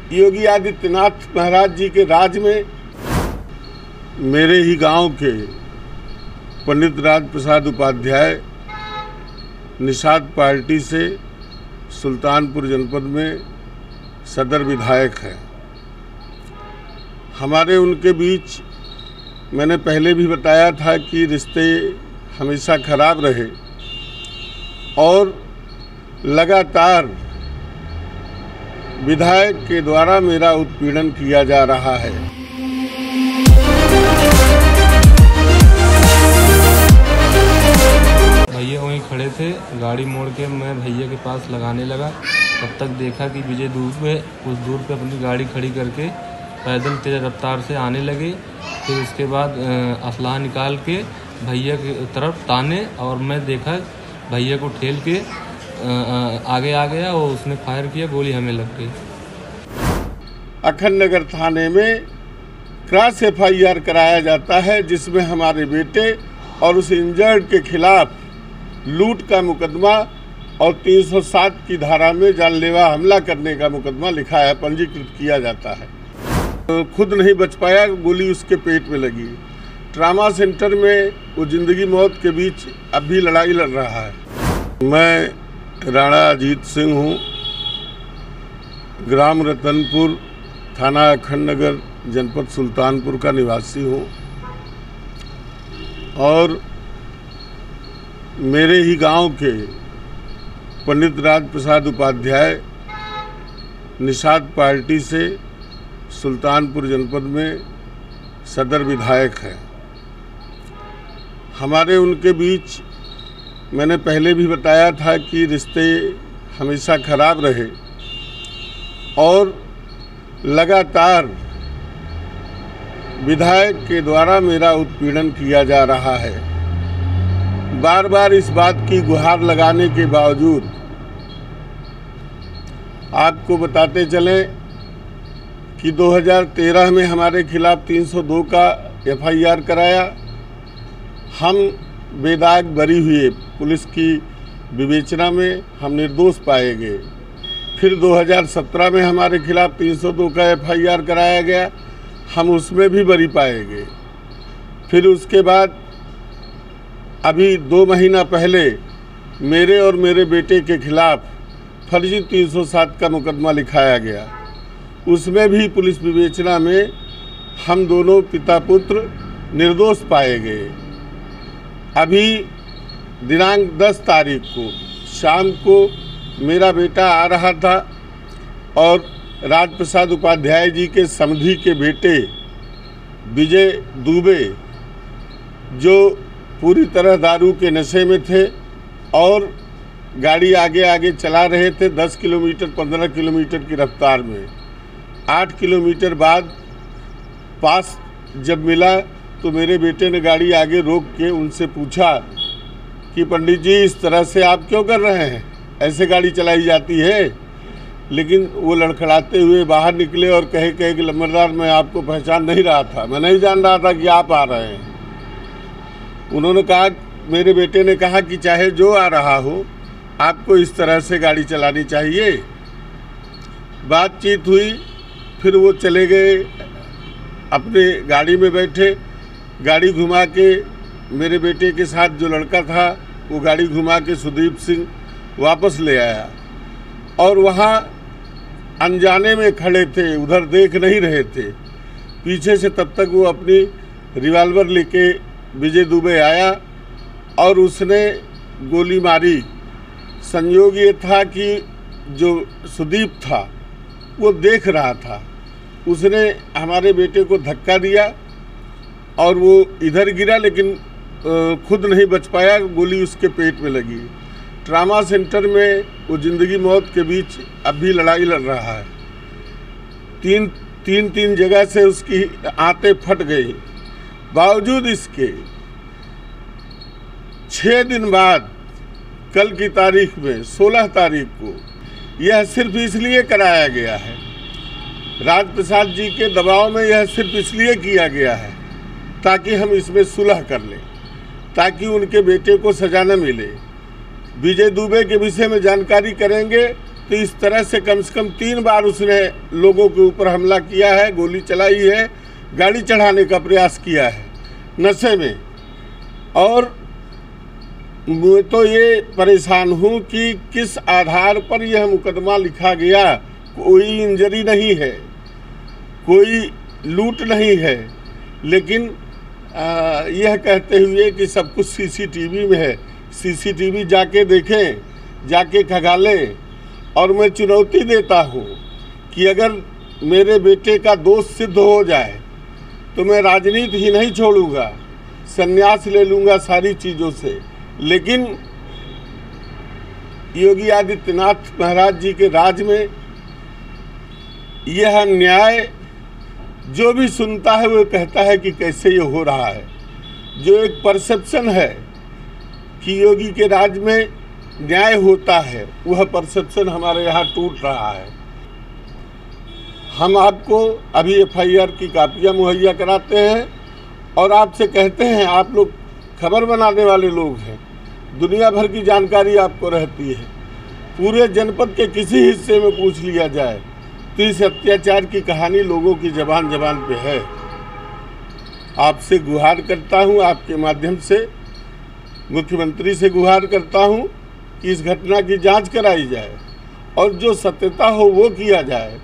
योगी आदित्यनाथ महाराज जी के राज में मेरे ही गांव के पंडित राज प्रसाद उपाध्याय निषाद पार्टी से सुल्तानपुर जनपद में सदर विधायक हैं। हमारे उनके बीच मैंने पहले भी बताया था कि रिश्ते हमेशा खराब रहे और लगातार विधायक के द्वारा मेरा उत्पीड़न किया जा रहा है। भैया वहीं खड़े थे, गाड़ी मोड़ के मैं भैया के पास लगाने लगा, तब तक देखा कि विजय दुबे कुछ दूर पे अपनी गाड़ी खड़ी करके पैदल तेज रफ्तार से आने लगे। फिर उसके बाद असलाह निकाल के भैया की तरफ ताने और मैं देखा भैया को ठेल के आगे आ गया और उसने फायर किया, गोली हमें लग गई। अखंड नगर थाने में क्रॉस FIR कराया जाता है, जिसमें हमारे बेटे और उस इंजर्ड के खिलाफ लूट का मुकदमा और 307 की धारा में जानलेवा हमला करने का मुकदमा लिखा है, पंजीकृत किया जाता है। तो खुद नहीं बच पाया, गोली उसके पेट में लगी। ट्रामा सेंटर में वो जिंदगी मौत के बीच अब भी लड़ाई लड़ रहा है। मैं राणा अजीत सिंह हूँ, ग्राम रतनपुर, थाना अखंड नगर, जनपद सुल्तानपुर का निवासी हूँ और मेरे ही गांव के पंडित राज प्रसाद उपाध्याय निषाद पार्टी से सुल्तानपुर जनपद में सदर विधायक हैं। हमारे उनके बीच मैंने पहले भी बताया था कि रिश्ते हमेशा खराब रहे और लगातार विधायक के द्वारा मेरा उत्पीड़न किया जा रहा है। बार बार इस बात की गुहार लगाने के बावजूद आपको बताते चलें कि 2013 में हमारे खिलाफ 302 का FIR कराया। हम बेदाग बरी हुए, पुलिस की विवेचना में हम निर्दोष पाए गए। फिर 2017 में हमारे खिलाफ 302 का FIR कराया गया, हम उसमें भी बरी पाए गए। फिर उसके बाद अभी 2 महीना पहले मेरे और मेरे बेटे के खिलाफ फर्जी 307 का मुकदमा लिखाया गया। उसमें भी पुलिस विवेचना में हम दोनों पिता पुत्र निर्दोष पाए गए। अभी दिनांक 10 तारीख को शाम को मेरा बेटा आ रहा था और राज प्रसाद उपाध्याय जी के समधी के बेटे विजय दुबे, जो पूरी तरह दारू के नशे में थे और गाड़ी आगे आगे चला रहे थे 10 किलोमीटर 15 किलोमीटर की रफ्तार में। 8 किलोमीटर बाद पास जब मिला तो मेरे बेटे ने गाड़ी आगे रोक के उनसे पूछा कि पंडित जी, इस तरह से आप क्यों कर रहे हैं, ऐसे गाड़ी चलाई जाती है? लेकिन वो लड़खड़ाते हुए बाहर निकले और कहे कि लंबरदार, मैं आपको पहचान नहीं रहा था, मैं नहीं जान रहा था कि आप आ रहे हैं। उन्होंने कहा, मेरे बेटे ने कहा कि चाहे जो आ रहा हो, आपको इस तरह से गाड़ी चलानी चाहिए। बातचीत हुई, फिर वो चले गए, अपने गाड़ी में बैठे, गाड़ी घुमा के मेरे बेटे के साथ जो लड़का था वो गाड़ी घुमा के सुदीप सिंह वापस ले आया और वहाँ अनजाने में खड़े थे, उधर देख नहीं रहे थे। पीछे से तब तक वो अपनी रिवाल्वर लेके विजय दुबे आया और उसने गोली मारी। संयोग ये था कि जो सुदीप था वो देख रहा था, उसने हमारे बेटे को धक्का दिया और वो इधर गिरा, लेकिन खुद नहीं बच पाया, गोली उसके पेट में लगी। ट्रामा सेंटर में वो जिंदगी मौत के बीच अब भी लड़ाई लड़ रहा है। तीन जगह से उसकी आंतें फट गई। बावजूद इसके 6 दिन बाद कल की तारीख में 16 तारीख को यह सिर्फ इसलिए कराया गया है, राज प्रसाद जी के दबाव में यह सिर्फ इसलिए किया गया है ताकि हम इसमें सुलह कर लें, ताकि उनके बेटे को सजा न मिले। विजय दुबे के विषय में जानकारी करेंगे तो इस तरह से कम 3 बार उसने लोगों के ऊपर हमला किया है, गोली चलाई है, गाड़ी चढ़ाने का प्रयास किया है नशे में। और मैं तो ये परेशान हूँ कि किस आधार पर यह मुकदमा लिखा गया। कोई इंजरी नहीं है, कोई लूट नहीं है, लेकिन यह कहते हुए कि सब कुछ सीसीटीवी में है। सीसीटीवी जाके देखें, जाके खंगालें। और मैं चुनौती देता हूँ कि अगर मेरे बेटे का दोष सिद्ध हो जाए तो मैं राजनीति ही नहीं छोड़ूंगा, संन्यास ले लूँगा सारी चीज़ों से। लेकिन योगी आदित्यनाथ महाराज जी के राज में यह न्याय जो भी सुनता है वो कहता है कि कैसे ये हो रहा है। जो एक परसेप्शन है कि योगी के राज में न्याय होता है, वह परसेप्शन हमारे यहाँ टूट रहा है। हम आपको अभी एफआईआर की कापियाँ मुहैया कराते हैं और आपसे कहते हैं, आप लोग खबर बनाने वाले लोग हैं, दुनिया भर की जानकारी आपको रहती है। पूरे जनपद के किसी हिस्से में पूछ लिया जाए तो इस अत्याचार की कहानी लोगों की जबान पे है। आपसे गुहार करता हूं, आपके माध्यम से मुख्यमंत्री से गुहार करता हूं कि इस घटना की जांच कराई जाए और जो सत्यता हो वो किया जाए।